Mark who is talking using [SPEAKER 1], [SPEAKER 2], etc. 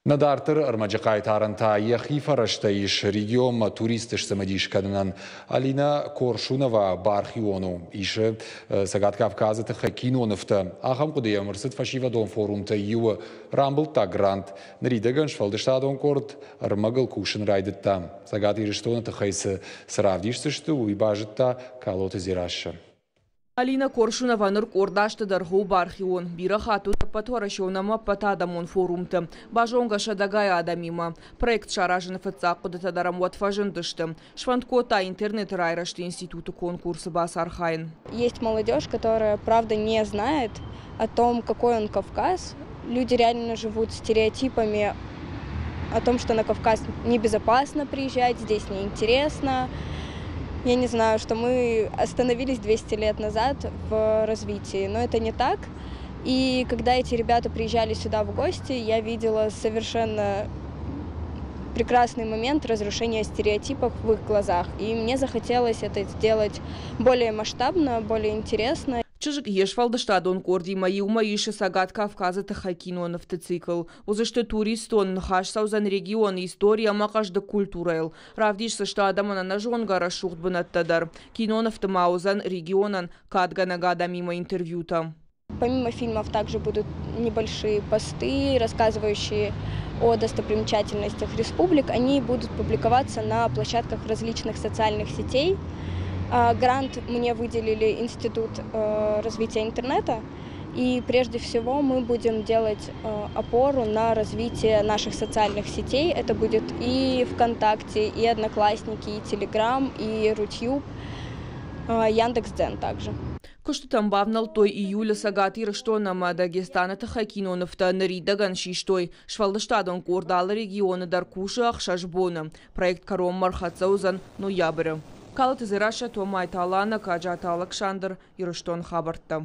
[SPEAKER 1] Надартыр армаджакай таранта яхифа раштаиш регион туристыш самадиш каднан Алина Коршунова бархиону ише сагат Кавказа тха киноновта ахам кудия мурсит фашива дон форумта юа рамбл та грант нридаган швалдештадон корт армагал кушен райдетта сагат ирештона тхайс сравдиштшту и бажетта калоте зираша.
[SPEAKER 2] Алина Коршунова ныркордашты даргу бархион. Бира хату патворашонама патадамон форумты. Бажонга шадагая адамима. Проект шаражен фацакуда тадарам ватфажендышты. Шванткота интернет райрашты институты конкурса Басархайн.
[SPEAKER 3] Есть молодежь, которая, правда, не знает о том, какой он Кавказ. Люди реально живут стереотипами о том, что на Кавказ небезопасно приезжать, здесь неинтересно. Я не знаю, что мы остановились 200 лет назад в развитии, но это не так. И когда эти ребята приезжали сюда в гости, я видела совершенно прекрасный момент разрушения стереотипов в их глазах. И мне захотелось это сделать более масштабно, более интересно.
[SPEAKER 2] Чижик ешвалдыштадон корди мои умаиши сагат Кавказа тахайкинон автоцикл. Узышты туристон нахаш саузан регион история макажды культурайл. Равдиш саштадамана на жонгара шухтбанаттадар. Кинон автомаузан регионан кадганагада мимо интервьюта.
[SPEAKER 3] Помимо фильмов также будут небольшие посты, рассказывающие о достопримечательностях республик. Они будут публиковаться на площадках различных социальных сетей. Грант мне выделили Институт развития интернета, и прежде всего мы будем делать опору на развитие наших социальных сетей. Это будет и ВКонтакте, и Одноклассники, и Телеграм, и Рутюб, Яндекс.Дзен также.
[SPEAKER 2] Кошты там бавнал той июля сагатир, что на Дагестана тахайкинонов-то наридаган шиштой. Швалдаштадон кордала региона Даркуша Ахшашбона. Проект Каром Мархацаузан ноября. Калат из Ираша Томай Талана, Каджата Александр, Ируштон Хабарта.